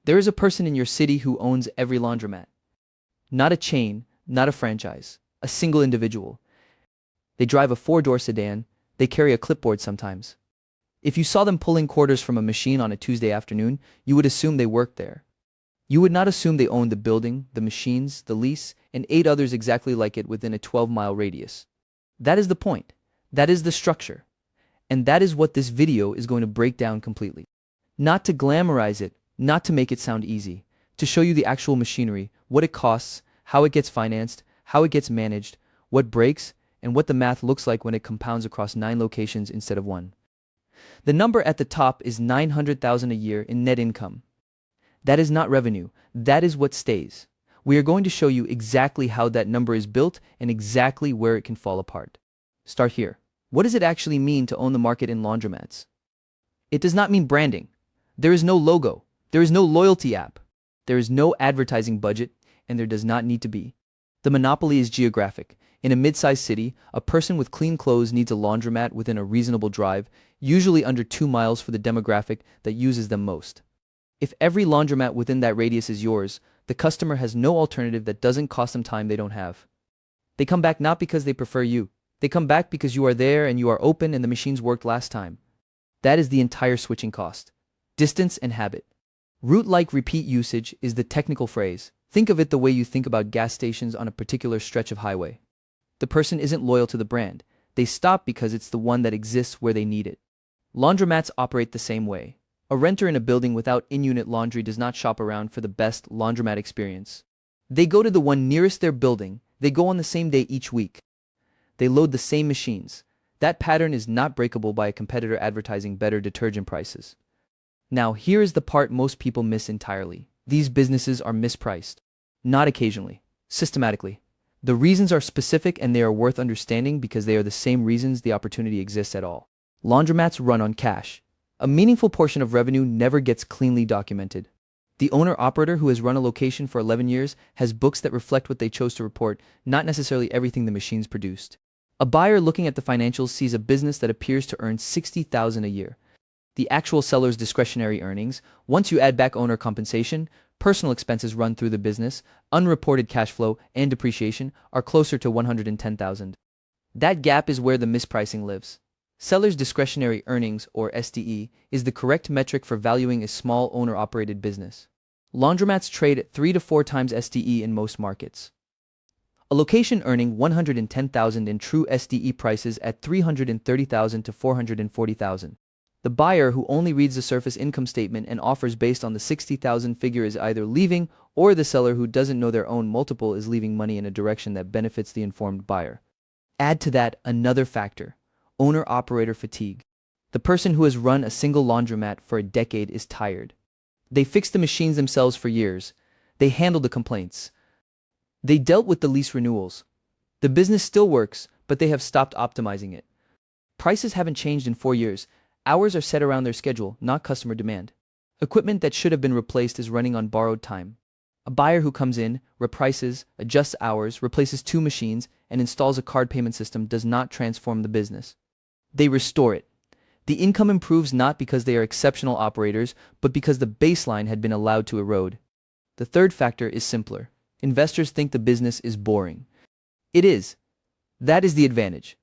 There is a person in your city who owns every laundromat. Not a chain, not a franchise, a single individual. They drive a four-door sedan, they carry a clipboard sometimes. If you saw them pulling quarters from a machine on a Tuesday afternoon, you would assume they worked there. You would not assume they owned the building, the machines, the lease, and 8 others exactly like it within a 12-mile radius. That is the point. That is the structure. And that is what this video is going to break down completely. Not to glamorize it, not to make it sound easy, to show you the actual machinery, what it costs, how it gets financed, how it gets managed, what breaks, and what the math looks like when it compounds across 9 locations instead of 1. The number at the top is $900,000 a year in net income. That is not revenue, that is what stays. We are going to show you exactly how that number is built and exactly where it can fall apart. Start here. What does it actually mean to own the market in laundromats? It does not mean branding. There is no logo. There is no loyalty app. There is no advertising budget, and there does not need to be. The monopoly is geographic. In a mid-sized city, a person with clean clothes needs a laundromat within a reasonable drive, usually under 2 miles for the demographic that uses them most. If every laundromat within that radius is yours, the customer has no alternative that doesn't cost them time they don't have. They come back not because they prefer you. They come back because you are there and you are open and the machines worked last time. That is the entire switching cost. Distance and habit. Route-like repeat usage is the technical phrase. Think of it the way you think about gas stations on a particular stretch of highway. The person isn't loyal to the brand. They stop because it's the one that exists where they need it. Laundromats operate the same way. A renter in a building without in-unit laundry does not shop around for the best laundromat experience. They go to the one nearest their building. They go on the same day each week. They load the same machines. That pattern is not breakable by a competitor advertising better detergent prices. Now, here is the part most people miss entirely. These businesses are mispriced. Not occasionally. Systematically. The reasons are specific and they are worth understanding because they are the same reasons the opportunity exists at all. Laundromats run on cash. A meaningful portion of revenue never gets cleanly documented. The owner-operator who has run a location for 11 years has books that reflect what they chose to report, not necessarily everything the machines produced. A buyer looking at the financials sees a business that appears to earn $60,000 a year. The actual seller's discretionary earnings, once you add back owner compensation, personal expenses run through the business, unreported cash flow, and depreciation, are closer to $110,000. That gap is where the mispricing lives. Seller's discretionary earnings, or SDE, is the correct metric for valuing a small owner-operated business. Laundromats trade at 3 to 4 times SDE in most markets. A location earning $110,000 in true SDE prices at $330,000 to $440,000. The buyer who only reads the surface income statement and offers based on the $60,000 figure is either leaving, or the seller who doesn't know their own multiple is leaving money in a direction that benefits the informed buyer. Add to that another factor. Owner-operator fatigue. The person who has run a single laundromat for a decade is tired. They fixed the machines themselves for years. They handled the complaints. They dealt with the lease renewals. The business still works, but they have stopped optimizing it. Prices haven't changed in 4 years. Hours are set around their schedule, not customer demand. Equipment that should have been replaced is running on borrowed time. A buyer who comes in, reprices, adjusts hours, replaces 2 machines, and installs a card payment system does not transform the business. They restore it. The income improves not because they are exceptional operators, but because the baseline had been allowed to erode. The third factor is simpler. Investors think the business is boring. It is. That is the advantage.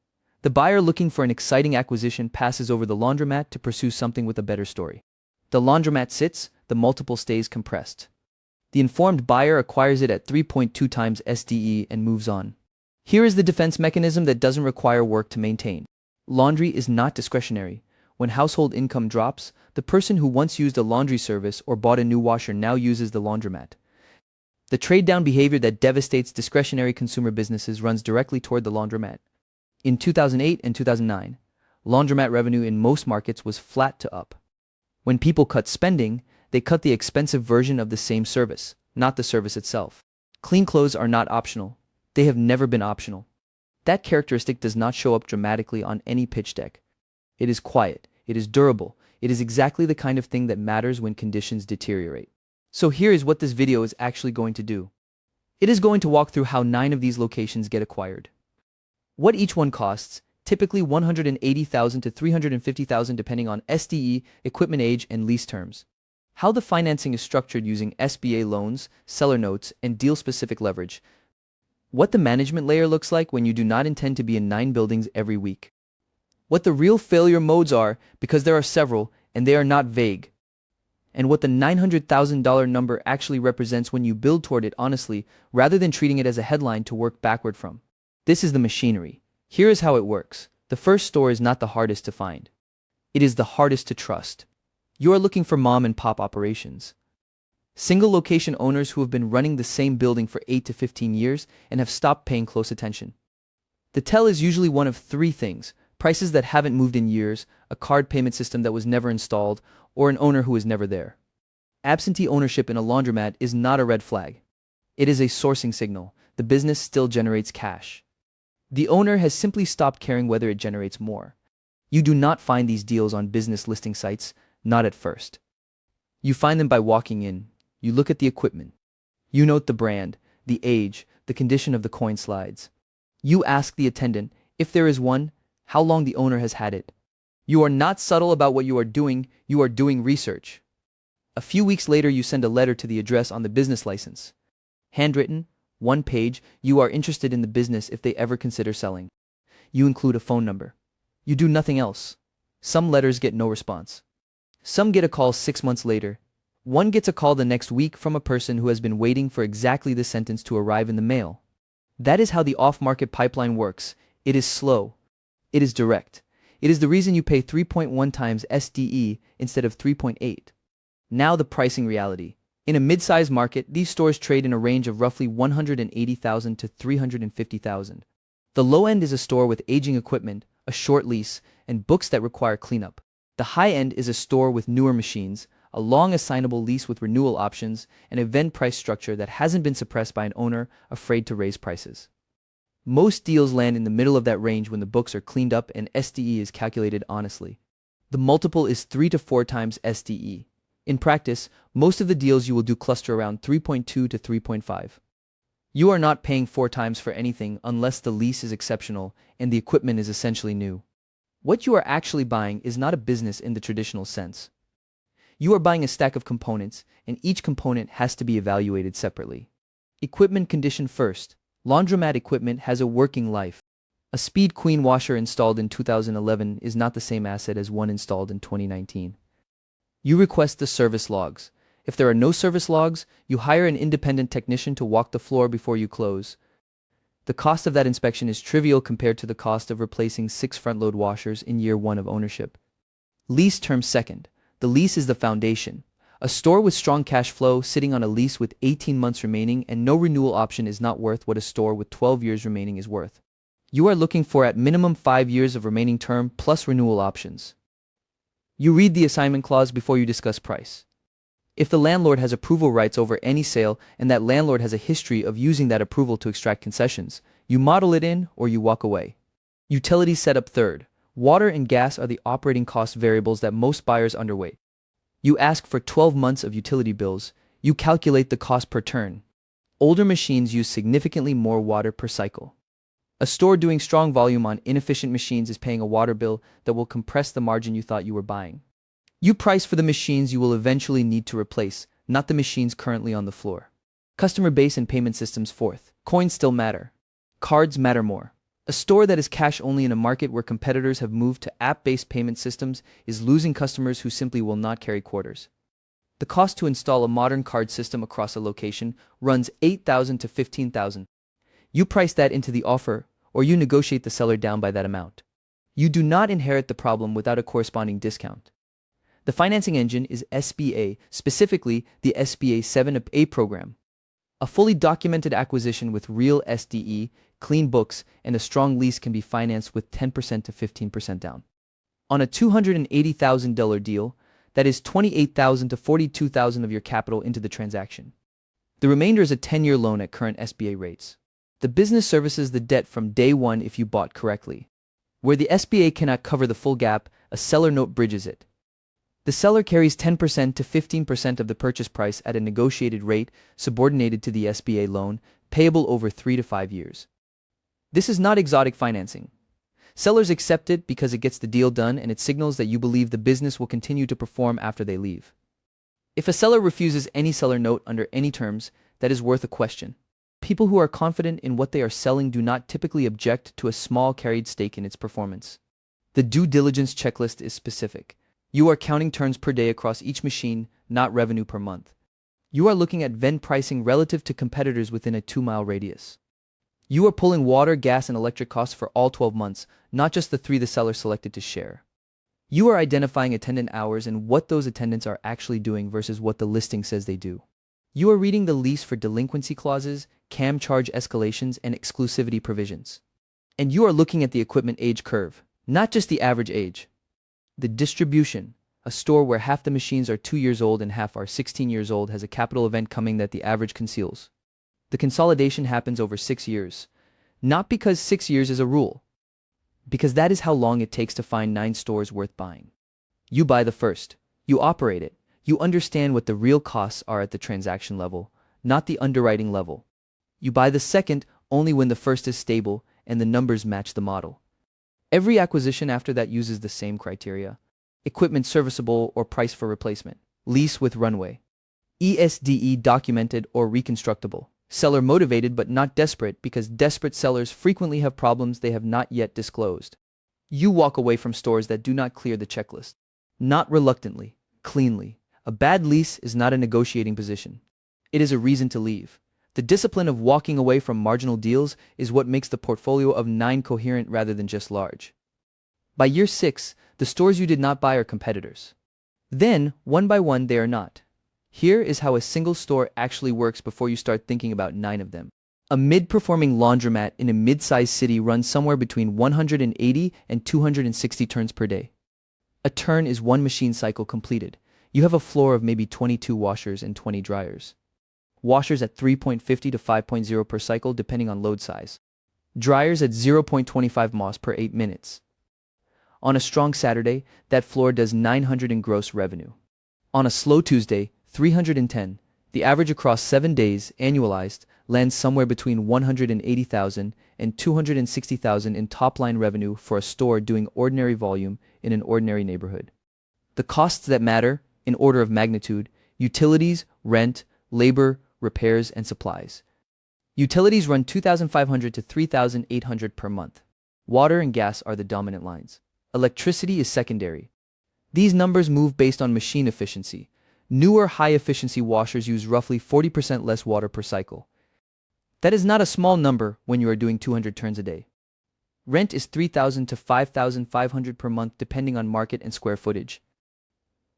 The buyer looking for an exciting acquisition passes over the laundromat to pursue something with a better story. The laundromat sits, the multiple stays compressed. The informed buyer acquires it at 3.2 times SDE and moves on. Here is the defense mechanism that doesn't require work to maintain. Laundry is not discretionary. When household income drops, the person who once used a laundry service or bought a new washer now uses the laundromat. The trade-down behavior that devastates discretionary consumer businesses runs directly toward the laundromat. In 2008 and 2009, laundromat revenue in most markets was flat to up. When people cut spending, they cut the expensive version of the same service, not the service itself. Clean clothes are not optional. They have never been optional. That characteristic does not show up dramatically on any pitch deck. It is quiet. It is durable. It is exactly the kind of thing that matters when conditions deteriorate. So here is what this video is actually going to do. It is going to walk through how 9 of these locations get acquired. What each one costs, typically $180,000 to $350,000 depending on SDE, equipment age, and lease terms. How the financing is structured using SBA loans, seller notes, and deal-specific leverage. What the management layer looks like when you do not intend to be in 9 buildings every week. What the real failure modes are, because there are several, and they are not vague. And what the $900,000 number actually represents when you build toward it honestly, rather than treating it as a headline to work backward from. This is the machinery. Here is how it works. The first store is not the hardest to find. It is the hardest to trust. You are looking for mom and pop operations. Single location owners who have been running the same building for 8 to 15 years and have stopped paying close attention. The tell is usually one of 3 things: prices that haven't moved in years, a card payment system that was never installed, or an owner who is never there. Absentee ownership in a laundromat is not a red flag. It is a sourcing signal. The business still generates cash. The owner has simply stopped caring whether it generates more. You do not find these deals on business listing sites, not at first. You find them by walking in. You look at the equipment. You note the brand, the age, the condition of the coin slides. You ask the attendant, if there is one, how long the owner has had it. You are not subtle about what you are doing research. A few weeks later, you send a letter to the address on the business license. Handwritten, 1 page, you are interested in the business if they ever consider selling. You include a phone number. You do nothing else. Some letters get no response. Some get a call 6 months later. One gets a call the next week from a person who has been waiting for exactly the sentence to arrive in the mail. That is how the off-market pipeline works. It is slow. It is direct. It is the reason you pay 3.1 times SDE instead of 3.8. Now the pricing reality. In a mid-sized market, these stores trade in a range of roughly $180,000 to $350,000. The low end is a store with aging equipment, a short lease, and books that require cleanup. The high end is a store with newer machines, a long assignable lease with renewal options, and a vend price structure that hasn't been suppressed by an owner afraid to raise prices. Most deals land in the middle of that range when the books are cleaned up and SDE is calculated honestly. The multiple is 3 to 4 times SDE. In practice, most of the deals you will do cluster around 3.2 to 3.5. You are not paying 4 times for anything unless the lease is exceptional and the equipment is essentially new. What you are actually buying is not a business in the traditional sense. You are buying a stack of components, and each component has to be evaluated separately. Equipment condition first. Laundromat equipment has a working life. A Speed Queen washer installed in 2011 is not the same asset as one installed in 2019. You request the service logs. If there are no service logs, you hire an independent technician to walk the floor before you close. The cost of that inspection is trivial compared to the cost of replacing 6 front-load washers in year 1 of ownership. Lease term second. The lease is the foundation. A store with strong cash flow sitting on a lease with 18 months remaining and no renewal option is not worth what a store with 12 years remaining is worth. You are looking for at minimum 5 years of remaining term plus renewal options. You read the assignment clause before you discuss price. If the landlord has approval rights over any sale and that landlord has a history of using that approval to extract concessions, you model it in or you walk away. Utilities setup third. Water and gas are the operating cost variables that most buyers underweight. You ask for 12 months of utility bills. You calculate the cost per turn. Older machines use significantly more water per cycle. A store doing strong volume on inefficient machines is paying a water bill that will compress the margin you thought you were buying. You price for the machines you will eventually need to replace, not the machines currently on the floor. Customer base and payment systems fourth. Coins still matter. Cards matter more. A store that is cash only in a market where competitors have moved to app-based payment systems is losing customers who simply will not carry quarters. The cost to install a modern card system across a location runs $8,000 to $15,000. You price that into the offer, or you negotiate the seller down by that amount. You do not inherit the problem without a corresponding discount. The financing engine is SBA, specifically the SBA 7A program. A fully documented acquisition with real SDE, clean books, and a strong lease can be financed with 10% to 15% down. On a $280,000 deal, that is $28,000 to $42,000 of your capital into the transaction. The remainder is a 10-year loan at current SBA rates. The business services the debt from day one if you bought correctly. Where the SBA cannot cover the full gap, a seller note bridges it. The seller carries 10% to 15% of the purchase price at a negotiated rate subordinated to the SBA loan, payable over 3 to 5 years. This is not exotic financing. Sellers accept it because it gets the deal done and it signals that you believe the business will continue to perform after they leave. If a seller refuses any seller note under any terms, that is worth a question. People who are confident in what they are selling do not typically object to a small carried stake in its performance. The due diligence checklist is specific. You are counting turns per day across each machine, not revenue per month. You are looking at vend pricing relative to competitors within a 2-mile radius. You are pulling water, gas, and electric costs for all 12 months, not just the 3 the seller selected to share. You are identifying attendant hours and what those attendants are actually doing versus what the listing says they do. You are reading the lease for delinquency clauses, CAM charge escalations, and exclusivity provisions. And you are looking at the equipment age curve, not just the average age. The distribution, a store where half the machines are 2 years old and half are 16 years old, has a capital event coming that the average conceals. The consolidation happens over 6 years, not because 6 years is a rule, because that is how long it takes to find 9 stores worth buying. You buy the first, you operate it, you understand what the real costs are at the transaction level, not the underwriting level. You buy the second only when the first is stable and the numbers match the model. Every acquisition after that uses the same criteria: equipment serviceable or price for replacement, lease with runway, ESDE documented or reconstructible, seller motivated but not desperate, because desperate sellers frequently have problems they have not yet disclosed. You walk away from stores that do not clear the checklist. Not reluctantly, cleanly. A bad lease is not a negotiating position. It is a reason to leave. The discipline of walking away from marginal deals is what makes the portfolio of 9 coherent rather than just large. By year 6, the stores you did not buy are competitors. Then, one by one, they are not. Here is how a single store actually works before you start thinking about 9 of them. A mid-performing laundromat in a mid-sized city runs somewhere between 180 and 260 turns per day. A turn is 1 machine cycle completed. You have a floor of maybe 22 washers and 20 dryers. Washers at 3.50 to 5.0 per cycle depending on load size. Dryers at 0.25 MOS per 8 minutes. On a strong Saturday, that floor does 900 in gross revenue. On a slow Tuesday, 310. The average across 7 days, annualized, lands somewhere between 180,000 and 260,000 in top-line revenue for a store doing ordinary volume in an ordinary neighborhood. The costs that matter, in order of magnitude: utilities, rent, labor, repairs, and supplies. Utilities run $2,500 to $3,800 per month. Water and gas are the dominant lines. Electricity is secondary. These numbers move based on machine efficiency. Newer high-efficiency washers use roughly 40% less water per cycle. That is not a small number when you are doing 200 turns a day. Rent is $3,000 to $5,500 per month depending on market and square footage.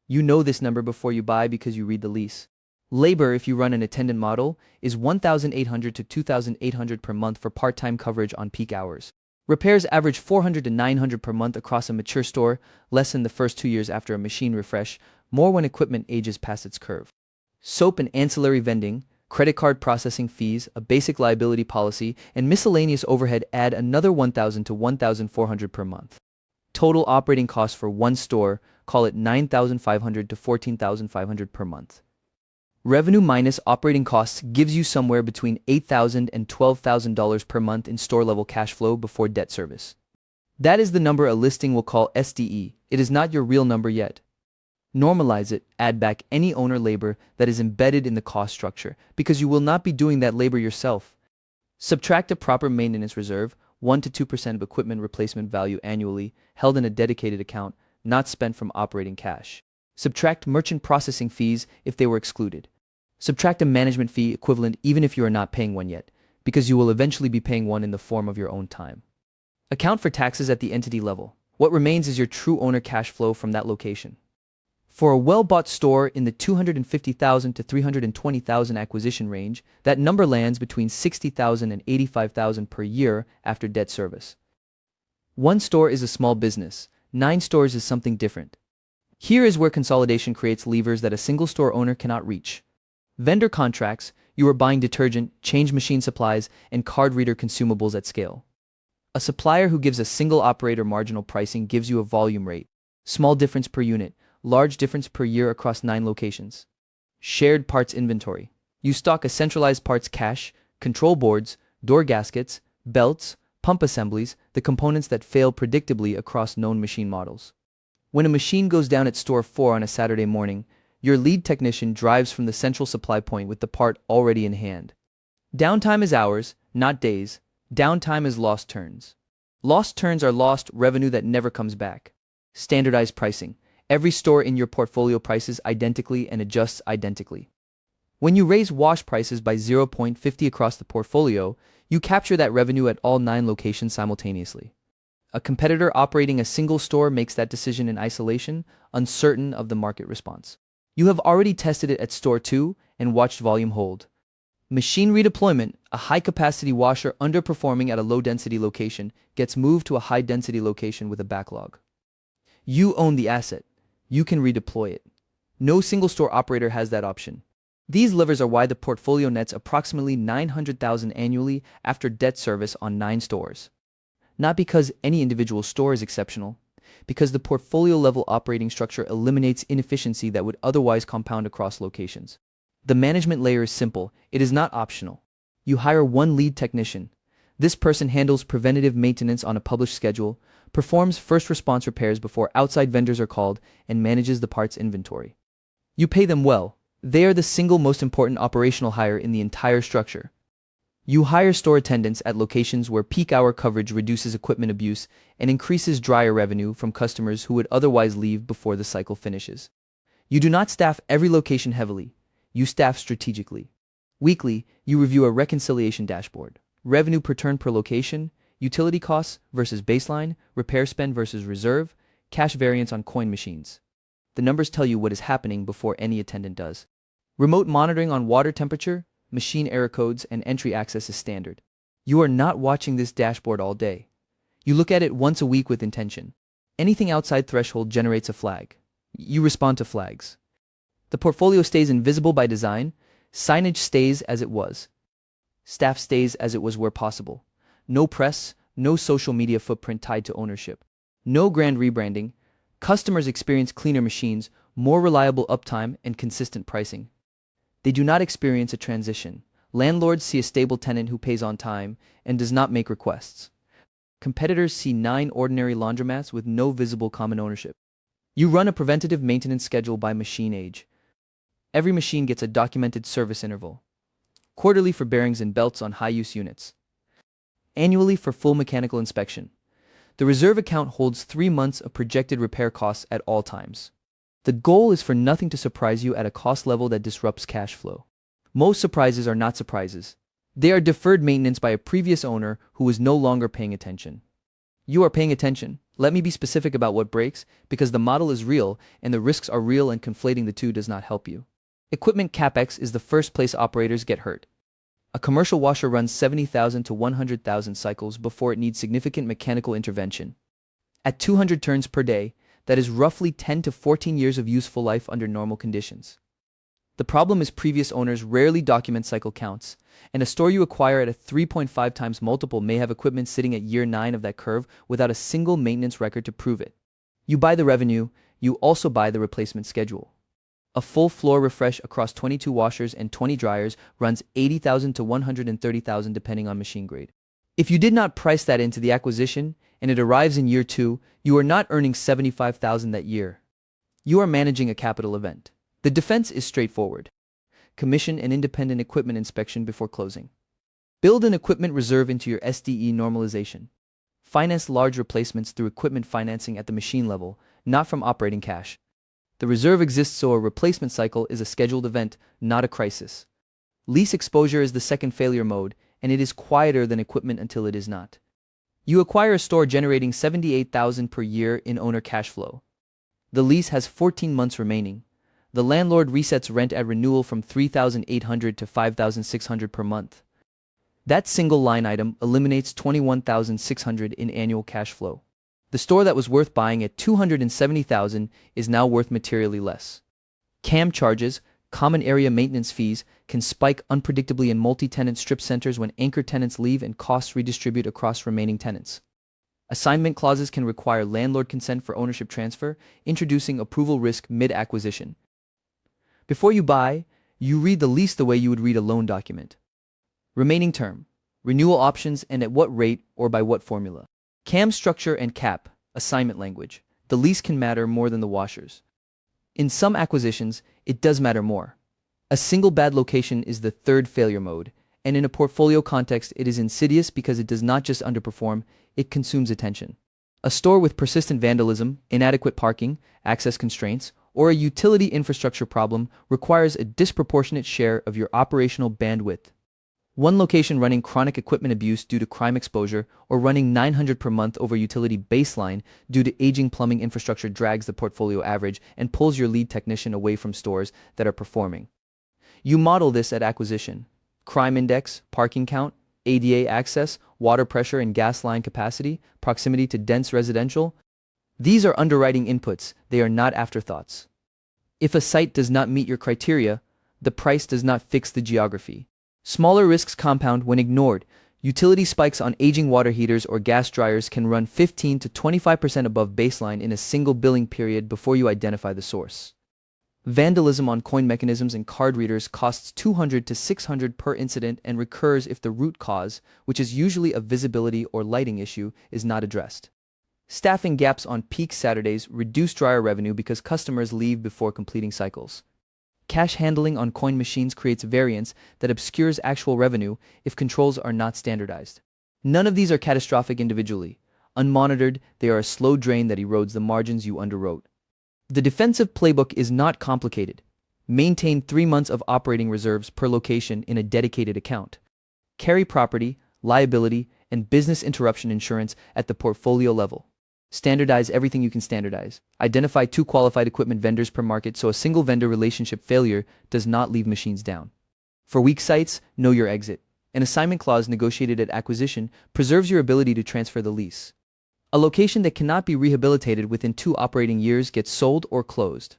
You know this number before you buy because you read the lease. Labor, if you run an attendant model, is $1,800 to $2,800 per month for part-time coverage on peak hours. Repairs average $400 to $900 per month across a mature store, less in the first 2 years after a machine refresh, more when equipment ages past its curve. Soap and ancillary vending, credit card processing fees, a basic liability policy, and miscellaneous overhead add another $1,000 to $1,400 per month. Total operating costs for one store, call it $9,500 to $14,500 per month. Revenue minus operating costs gives you somewhere between $8,000 and $12,000 per month in store-level cash flow before debt service. That is the number a listing will call SDE. It is not your real number yet. Normalize it, add back any owner labor that is embedded in the cost structure, because you will not be doing that labor yourself. Subtract a proper maintenance reserve, 1 to 2% of equipment replacement value annually, held in a dedicated account, not spent from operating cash. Subtract merchant processing fees if they were excluded. Subtract a management fee equivalent even if you are not paying one yet, because you will eventually be paying one in the form of your own time. Account for taxes at the entity level. What remains is your true owner cash flow from that location. For a well-bought store in the $250,000 to $320,000 acquisition range, that number lands between $60,000 and $85,000 per year after debt service. 1 store is a small business. 9 stores is something different. Here is where consolidation creates levers that a single store owner cannot reach. Vendor contracts: you are buying detergent, change machine supplies, and card reader consumables at scale. A supplier who gives a single operator marginal pricing gives you a volume rate. Small difference per unit, large difference per year across 9 locations. Shared parts inventory: you stock a centralized parts cache, control boards, door gaskets, belts, pump assemblies, the components that fail predictably across known machine models. When a machine goes down at store 4 on a Saturday morning, Your lead technician drives from the central supply point with the part already in hand. Downtime is hours, not days. Downtime is lost turns. Lost turns are lost revenue that never comes back. Standardized pricing. Every store in your portfolio prices identically and adjusts identically. When you raise wash prices by 0.50 across the portfolio, you capture that revenue at all 9 locations simultaneously. A competitor operating a single store makes that decision in isolation, uncertain of the market response. You have already tested it at store 2 and watched volume hold. Machine redeployment, a high-capacity washer underperforming at a low-density location, gets moved to a high-density location with a backlog. You own the asset. You can redeploy it. No single-store operator has that option. These levers are why the portfolio nets approximately $900,000 annually after debt service on 9 stores. Not because any individual store is exceptional, because the portfolio-level operating structure eliminates inefficiency that would otherwise compound across locations. The management layer is simple. It is not optional. You hire one lead technician. This person handles preventative maintenance on a published schedule, performs first response repairs before outside vendors are called, and manages the parts inventory. You pay them well. They are the single most important operational hire in the entire structure. You hire store attendants at locations where peak hour coverage reduces equipment abuse and increases dryer revenue from customers who would otherwise leave before the cycle finishes. You do not staff every location heavily. You staff strategically. Weekly, you review a reconciliation dashboard. Revenue per turn per location, utility costs versus baseline, repair spend versus reserve, cash variance on coin machines. The numbers tell you what is happening before any attendant does. Remote monitoring on water temperature, machine error codes, and entry access is standard. You are not watching this dashboard all day. You look at it once a week with intention. Anything outside threshold generates a flag. You respond to flags. The portfolio stays invisible by design. Signage stays as it was. Staff stays as it was where possible. No press, no social media footprint tied to ownership. No grand rebranding. Customers experience cleaner machines, more reliable uptime, and consistent pricing. They do not experience a transition. Landlords see a stable tenant who pays on time and does not make requests. Competitors see 9 ordinary laundromats with no visible common ownership. You run a preventative maintenance schedule by machine age. Every machine gets a documented service interval. Quarterly for bearings and belts on high-use units. Annually for full mechanical inspection. The reserve account holds 3 months of projected repair costs at all times. The goal is for nothing to surprise you at a cost level that disrupts cash flow. Most surprises are not surprises. They are deferred maintenance by a previous owner who is no longer paying attention. You are paying attention. Let me be specific about what breaks, because the model is real and the risks are real, and conflating the two does not help you. Equipment CapEx is the first place operators get hurt. A commercial washer runs 70,000 to 100,000 cycles before it needs significant mechanical intervention. At 200 turns per day, that is roughly 10 to 14 years of useful life under normal conditions. The problem is previous owners rarely document cycle counts, and a store you acquire at a 3.5 times multiple may have equipment sitting at year 9 of that curve without a single maintenance record to prove it. You buy the revenue, you also buy the replacement schedule. A full floor refresh across 22 washers and 20 dryers runs 80,000 to 130,000 depending on machine grade. If you did not price that into the acquisition and it arrives in year 2, you are not earning 75,000 that year. You are managing a capital event. The defense is straightforward. Commission an independent equipment inspection before closing. Build an equipment reserve into your SDE normalization. Finance large replacements through equipment financing at the machine level, not from operating cash. The reserve exists so a replacement cycle is a scheduled event, not a crisis. Lease exposure is the second failure mode, and it is quieter than equipment until it is not. You acquire a store generating 78,000 per year in owner cash flow. The lease has 14 months remaining. The landlord resets rent at renewal from 3,800 to 5,600 per month. That single line item eliminates 21,600 in annual cash flow. The store that was worth buying at 270,000 is now worth materially less. CAM charges, common area maintenance fees, can spike unpredictably in multi-tenant strip centers when anchor tenants leave and costs redistribute across remaining tenants. Assignment clauses can require landlord consent for ownership transfer, introducing approval risk mid-acquisition. Before you buy, you read the lease the way you would read a loan document. Remaining term, renewal options, and at what rate or by what formula. CAM structure and cap, assignment language. The lease can matter more than the washers. In some acquisitions, it does matter more. A single bad location is the third failure mode, and in a portfolio context, it is insidious because it does not just underperform, it consumes attention. A store with persistent vandalism, inadequate parking, access constraints, or a utility infrastructure problem requires a disproportionate share of your operational bandwidth. One location running chronic equipment abuse due to crime exposure or running 900 per month over utility baseline due to aging plumbing infrastructure drags the portfolio average and pulls your lead technician away from stores that are performing. You model this at acquisition. Crime index, parking count, ADA access, water pressure and gas line capacity, proximity to dense residential. These are underwriting inputs, they are not afterthoughts. If a site does not meet your criteria, the price does not fix the geography. Smaller risks compound when ignored. Utility spikes on aging water heaters or gas dryers can run 15 to 25% above baseline in a single billing period before you identify the source. Vandalism on coin mechanisms and card readers costs $200 to $600 per incident and recurs if the root cause, which is usually a visibility or lighting issue, is not addressed. Staffing gaps on peak Saturdays reduce dryer revenue because customers leave before completing cycles. Cash handling on coin machines creates variance that obscures actual revenue if controls are not standardized. None of these are catastrophic individually. Unmonitored, they are a slow drain that erodes the margins you underwrote. The defensive playbook is not complicated. Maintain 3 months of operating reserves per location in a dedicated account. Carry property, liability, and business interruption insurance at the portfolio level. Standardize everything you can standardize. Identify 2 qualified equipment vendors per market so a single vendor relationship failure does not leave machines down. For weak sites, know your exit. An assignment clause negotiated at acquisition preserves your ability to transfer the lease. A location that cannot be rehabilitated within 2 operating years gets sold or closed.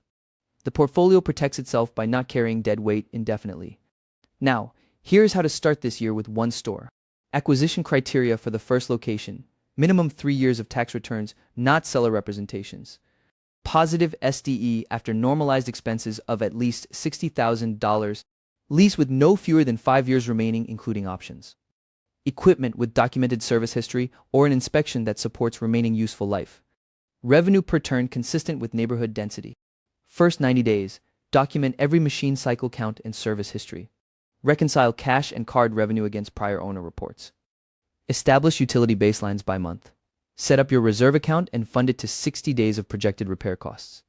The portfolio protects itself by not carrying dead weight indefinitely. Now, here's how to start this year with one store. Acquisition criteria for the first location. Minimum 3 years of tax returns, not seller representations. Positive SDE after normalized expenses of at least $60,000. Lease with no fewer than 5 years remaining, including options. Equipment with documented service history or an inspection that supports remaining useful life. Revenue per turn consistent with neighborhood density. First 90 days, document every machine cycle count and service history. Reconcile cash and card revenue against prior owner reports. Establish utility baselines by month. Set up your reserve account and fund it to 60 days of projected repair costs.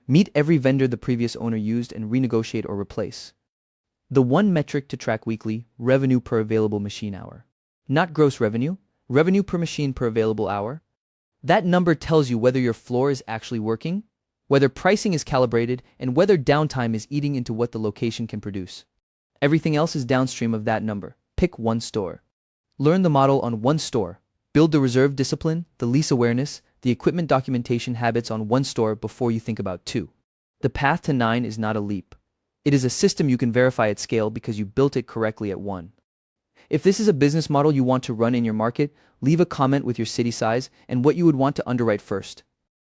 Meet every vendor the previous owner used and renegotiate or replace. The one metric to track weekly, revenue per available machine hour. Not gross revenue, revenue per machine per available hour. That number tells you whether your floor is actually working, whether pricing is calibrated, and whether downtime is eating into what the location can produce. Everything else is downstream of that number. Pick one store. Learn the model on one store. Build the reserve discipline, the lease awareness, the equipment documentation habits on one store before you think about 2. The path to 9 is not a leap. It is a system you can verify at scale because you built it correctly at 1. If this is a business model you want to run in your market, leave a comment with your city size and what you would want to underwrite first.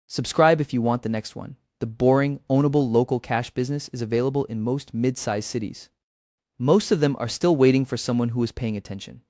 Subscribe if you want the next one. The boring, ownable local cash business is available in most mid-sized cities. Most of them are still waiting for someone who is paying attention.